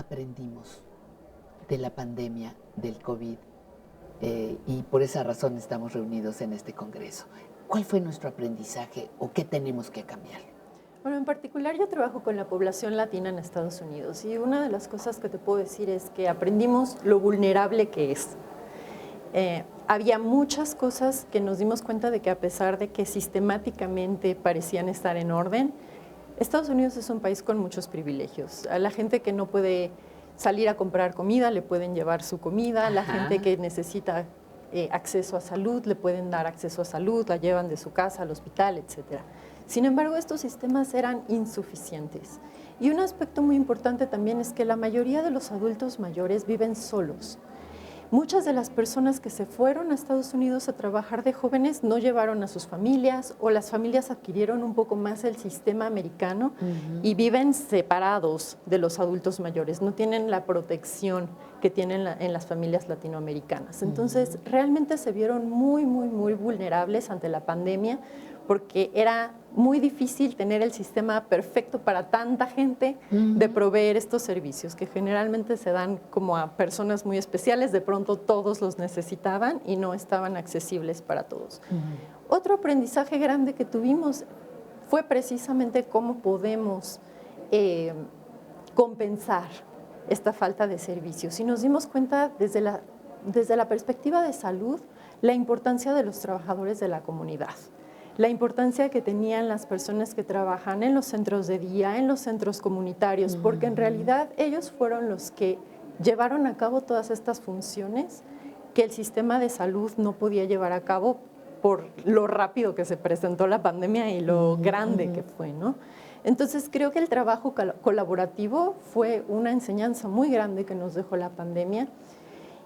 aprendimos de la pandemia del COVID? Y por esa razón estamos reunidos en este congreso. ¿Cuál fue nuestro aprendizaje o qué tenemos que cambiar? Bueno, en particular yo trabajo con la población latina en Estados Unidos y una de las cosas que te puedo decir es que aprendimos lo vulnerable que es. Había muchas cosas que nos dimos cuenta de que a pesar de que sistemáticamente parecían estar en orden, Estados Unidos es un país con muchos privilegios. A la gente que no puede salir a comprar comida, le pueden llevar su comida. A la gente que necesita acceso a salud, le pueden dar acceso a salud, la llevan de su casa al hospital, etc. Sin embargo, estos sistemas eran insuficientes. Y un aspecto muy importante también es que la mayoría de los adultos mayores viven solos. Muchas de las personas que se fueron a Estados Unidos a trabajar de jóvenes no llevaron a sus familias o las familias adquirieron un poco más el sistema americano y viven separados de los adultos mayores, no tienen la protección que tienen en las familias latinoamericanas. Entonces, realmente se vieron muy vulnerables ante la pandemia porque era muy difícil tener el sistema perfecto para tanta gente de proveer estos servicios que generalmente se dan como a personas muy especiales, de pronto todos los necesitaban y no estaban accesibles para todos. Otro aprendizaje grande que tuvimos fue precisamente cómo podemos compensar esta falta de servicios y nos dimos cuenta desde la perspectiva de salud la importancia de los trabajadores de la comunidad. La importancia que tenían las personas que trabajan en los centros de día, en los centros comunitarios, porque en realidad ellos fueron los que llevaron a cabo todas estas funciones que el sistema de salud no podía llevar a cabo por lo rápido que se presentó la pandemia y lo grande que fue, ¿no? Entonces creo que el trabajo colaborativo fue una enseñanza muy grande que nos dejó la pandemia.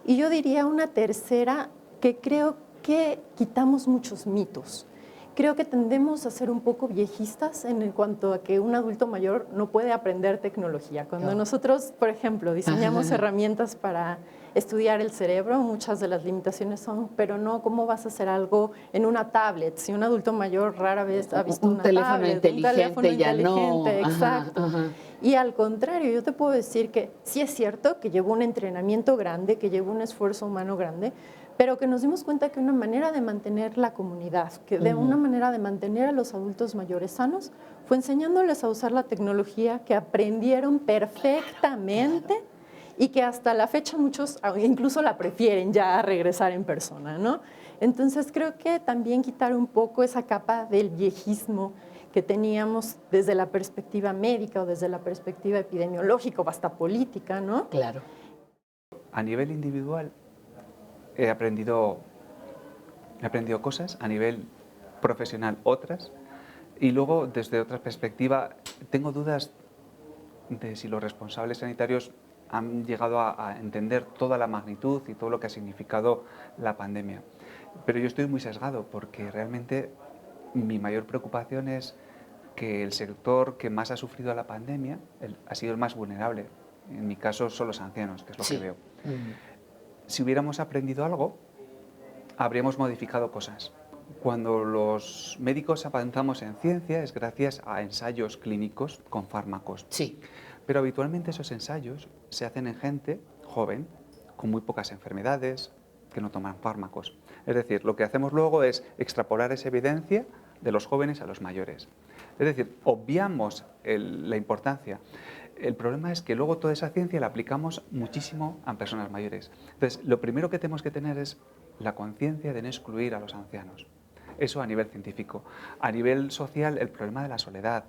Y yo diría una tercera, que creo que quitamos muchos mitos. Creo que tendemos a ser un poco viejistas en cuanto a que un adulto mayor no puede aprender tecnología. Cuando nosotros, por ejemplo, diseñamos herramientas para estudiar el cerebro, muchas de las limitaciones son, pero no, ¿cómo vas a hacer algo en una tablet? Si un adulto mayor rara vez ha visto una tablet, un teléfono inteligente, exacto. Y al contrario, yo te puedo decir que sí es cierto que llevó un entrenamiento grande, que llevó un esfuerzo humano grande, pero que nos dimos cuenta que una manera de mantener la comunidad, que de una manera de mantener a los adultos mayores sanos, fue enseñándoles a usar la tecnología que aprendieron perfectamente y que hasta la fecha muchos incluso la prefieren ya a regresar en persona, ¿no? Entonces creo que también quitar un poco esa capa del viejismo que teníamos desde la perspectiva médica o desde la perspectiva epidemiológica o hasta política, ¿no? Claro. A nivel individual, he aprendido cosas, a nivel profesional otras, y luego desde otra perspectiva tengo dudas de si los responsables sanitarios han llegado a entender toda la magnitud y todo lo que ha significado la pandemia. Pero yo estoy muy sesgado porque realmente mi mayor preocupación es que el sector que más ha sufrido la pandemia ha sido el más vulnerable. En mi caso son los ancianos, que es lo que veo. Si hubiéramos aprendido algo, habríamos modificado cosas. Cuando los médicos avanzamos en ciencia es gracias a ensayos clínicos con fármacos. Sí. Pero habitualmente esos ensayos se hacen en gente joven, con muy pocas enfermedades, que no toman fármacos. Es decir, lo que hacemos luego es extrapolar esa evidencia de los jóvenes a los mayores. Es decir, obviamos la importancia. El problema es que luego toda esa ciencia la aplicamos muchísimo a personas mayores. Entonces, lo primero que tenemos que tener es la conciencia de no excluir a los ancianos. Eso a nivel científico. A nivel social, el problema de la soledad.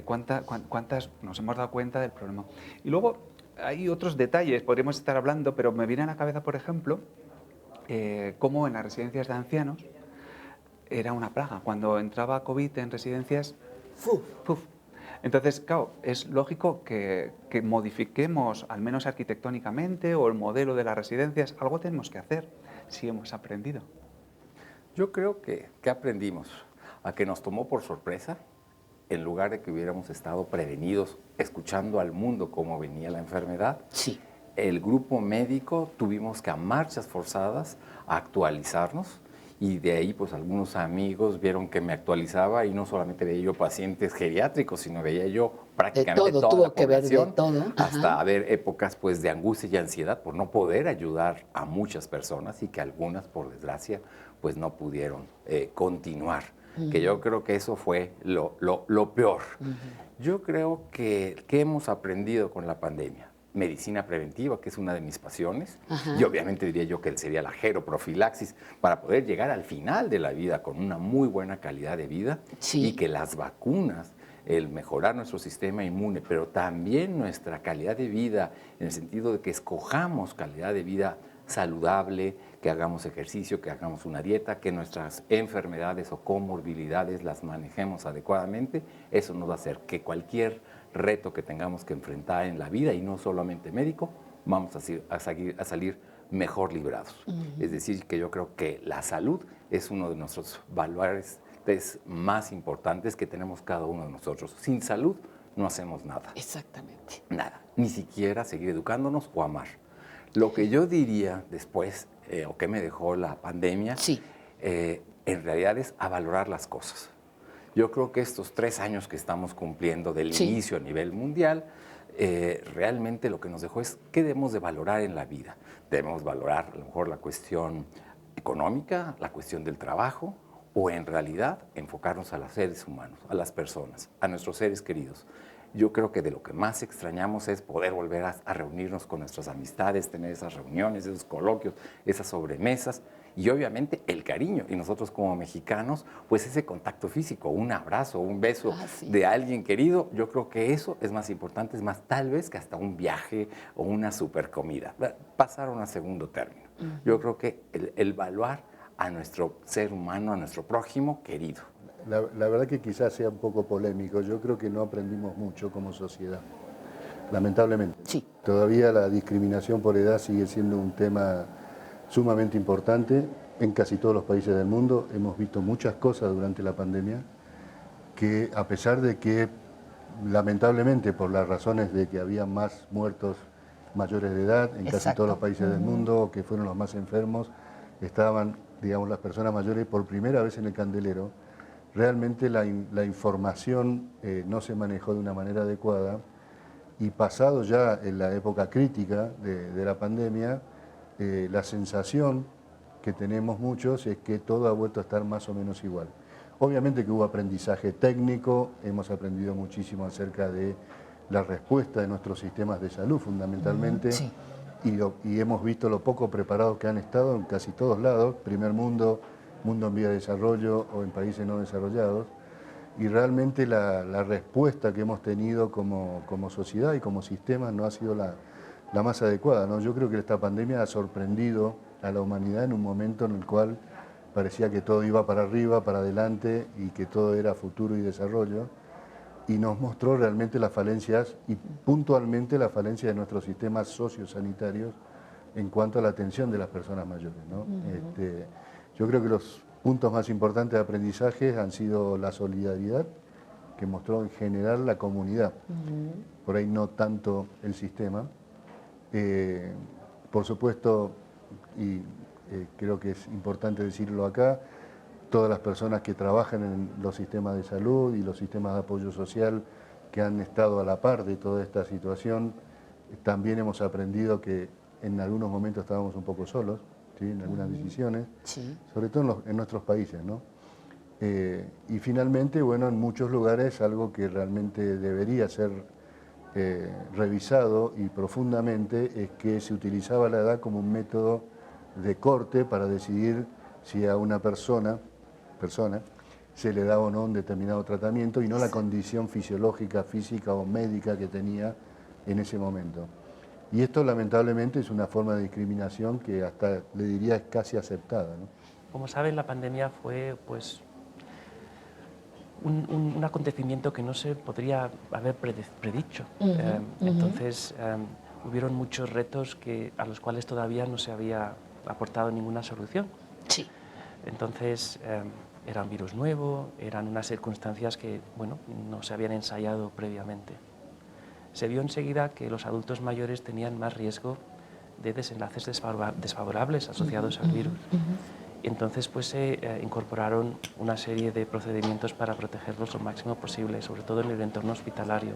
¿Cuántas nos hemos dado cuenta del problema? Y luego hay otros detalles, podríamos estar hablando, pero me viene a la cabeza, por ejemplo, cómo en las residencias de ancianos era una plaga. Cuando entraba COVID en residencias, Entonces, claro, es lógico que modifiquemos, al menos arquitectónicamente, o el modelo de las residencias. Algo tenemos que hacer si hemos aprendido. Yo creo que aprendimos a que nos tomó por sorpresa, en lugar de que hubiéramos estado prevenidos, escuchando al mundo cómo venía la enfermedad. Sí. El grupo médico tuvimos que a marchas forzadas actualizarnos y de ahí pues algunos amigos vieron que me actualizaba y no solamente veía yo pacientes geriátricos, sino veía yo prácticamente todo, toda tuvo la que ver de población, todo. Ajá. hasta haber épocas pues de angustia y ansiedad por no poder ayudar a muchas personas y que algunas, por desgracia, pues no pudieron continuar. Que yo creo que eso fue lo peor. Yo creo que hemos aprendido con la pandemia. Medicina preventiva, que es una de mis pasiones, y obviamente diría yo que sería la geroprofilaxis para poder llegar al final de la vida con una muy buena calidad de vida, Sí. y que las vacunas, el mejorar nuestro sistema inmune, pero también nuestra calidad de vida, en el sentido de que escojamos calidad de vida saludable, que hagamos ejercicio, que hagamos una dieta, que nuestras enfermedades o comorbilidades las manejemos adecuadamente, eso nos va a hacer que cualquier reto que tengamos que enfrentar en la vida, y no solamente médico, vamos a salir mejor librados. Es decir, que yo creo que la salud es uno de nuestros valores más importantes que tenemos cada uno de nosotros. Sin salud no hacemos nada. Exactamente. Nada. Ni siquiera seguir educándonos o amar. Lo que yo diría después, o que me dejó la pandemia, Sí. En realidad es a valorar las cosas. Yo creo que estos 3 años que estamos cumpliendo del inicio a nivel mundial, realmente lo que nos dejó es qué debemos de valorar en la vida. Debemos valorar a lo mejor la cuestión económica, la cuestión del trabajo, o en realidad enfocarnos a los seres humanos, a las personas, a nuestros seres queridos. Yo creo que de lo que más extrañamos es poder volver a reunirnos con nuestras amistades, tener esas reuniones, esos coloquios, esas sobremesas, y obviamente el cariño. Y nosotros como mexicanos, pues ese contacto físico, un abrazo, un beso de alguien querido, yo creo que eso es más importante, es más tal vez que hasta un viaje o una super comida. Pasaron a segundo término. Yo creo que el evaluar a nuestro ser humano, a nuestro prójimo querido. La verdad que quizás sea un poco polémico. Yo creo que no aprendimos mucho como sociedad, lamentablemente. Sí. Todavía la discriminación por edad sigue siendo un tema sumamente importante en casi todos los países del mundo. Hemos visto muchas cosas durante la pandemia que, a pesar de que lamentablemente por las razones de que había más muertos mayores de edad en casi todos los países del mundo, que fueron los más enfermos, estaban, digamos, las personas mayores por primera vez en el candelero. Realmente la información no se manejó de una manera adecuada, y pasado ya en la época crítica de la pandemia, la sensación que tenemos muchos es que todo ha vuelto a estar más o menos igual. Obviamente que hubo aprendizaje técnico, hemos aprendido muchísimo acerca de la respuesta de nuestros sistemas de salud fundamentalmente, y hemos visto lo poco preparados que han estado en casi todos lados, primer mundo, mundo en vía de desarrollo o en países no desarrollados, y realmente la respuesta que hemos tenido como sociedad y como sistema no ha sido la más adecuada, ¿no? Yo creo que esta pandemia ha sorprendido a la humanidad en un momento en el cual parecía que todo iba para arriba, para adelante, y que todo era futuro y desarrollo, y nos mostró realmente las falencias, y puntualmente la falencia de nuestros sistemas sociosanitarios en cuanto a la atención de las personas mayores, ¿no? Yo creo que los puntos más importantes de aprendizaje han sido la solidaridad que mostró en general la comunidad, por ahí no tanto el sistema. Por supuesto, y creo que es importante decirlo acá, todas las personas que trabajan en los sistemas de salud y los sistemas de apoyo social que han estado a la par de toda esta situación, también hemos aprendido que en algunos momentos estábamos un poco solos, ¿sí? En algunas decisiones, sobre todo en nuestros países, ¿no? Y finalmente, bueno, en muchos lugares algo que realmente debería ser revisado y profundamente es que se utilizaba la edad como un método de corte para decidir si a una persona se le da o no un determinado tratamiento, y no la condición fisiológica, física o médica que tenía en ese momento. Y esto lamentablemente es una forma de discriminación que hasta le diría es casi aceptada, ¿no? Como saben, la pandemia fue pues un acontecimiento que no se podría haber predicho. Entonces hubieron muchos retos a los cuales todavía no se había aportado ninguna solución. Sí. Entonces era un virus nuevo, eran unas circunstancias que bueno, no se habían ensayado previamente. Se vio enseguida que los adultos mayores tenían más riesgo de desenlaces desfavorables asociados al virus. Y entonces pues se incorporaron una serie de procedimientos para protegerlos lo máximo posible, sobre todo en el entorno hospitalario.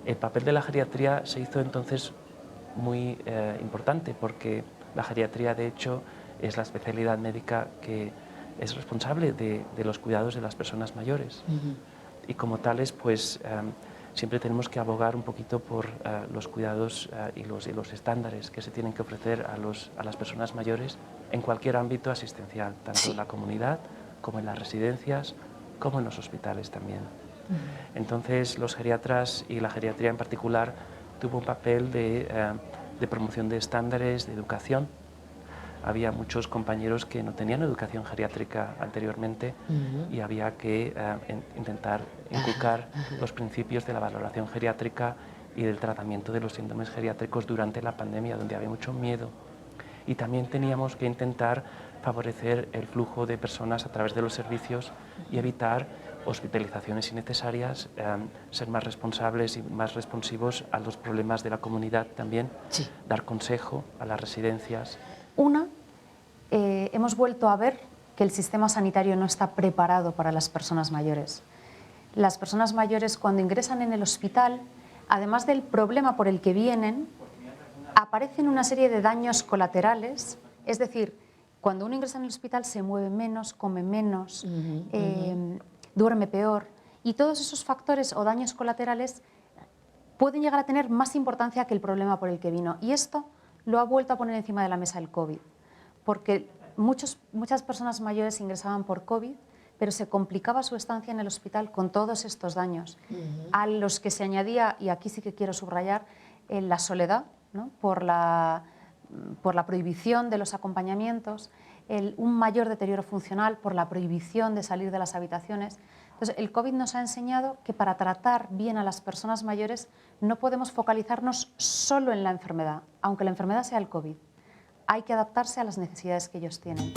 El papel de la geriatría se hizo entonces muy importante, porque la geriatría de hecho es la especialidad médica que es responsable de los cuidados de las personas mayores. Y como tales pues siempre tenemos que abogar un poquito por los cuidados y los estándares que se tienen que ofrecer a las personas mayores en cualquier ámbito asistencial, tanto en la comunidad como en las residencias, como en los hospitales también. Entonces los geriatras y la geriatría en particular tuvo un papel de promoción de estándares, de educación. Había muchos compañeros que no tenían educación geriátrica anteriormente y había que intentar inculcar los principios de la valoración geriátrica y del tratamiento de los síndromes geriátricos durante la pandemia, donde había mucho miedo. Y también teníamos que intentar favorecer el flujo de personas a través de los servicios y evitar hospitalizaciones innecesarias, ser más responsables y más responsivos a los problemas de la comunidad también, dar consejo a las residencias. Hemos vuelto a ver que el sistema sanitario no está preparado para las personas mayores. Las personas mayores cuando ingresan en el hospital, además del problema por el que vienen, aparecen una serie de daños colaterales, es decir, cuando uno ingresa en el hospital se mueve menos, come menos, duerme peor, y todos esos factores o daños colaterales pueden llegar a tener más importancia que el problema por el que vino. Y esto lo ha vuelto a poner encima de la mesa el COVID, porque muchas personas mayores ingresaban por COVID, pero se complicaba su estancia en el hospital con todos estos daños, a los que se añadía, y aquí sí que quiero subrayar, la soledad, ¿no? por la prohibición de los acompañamientos, un mayor deterioro funcional por la prohibición de salir de las habitaciones. Entonces, el COVID nos ha enseñado que para tratar bien a las personas mayores no podemos focalizarnos solo en la enfermedad, aunque la enfermedad sea el COVID. Hay que adaptarse a las necesidades que ellos tienen.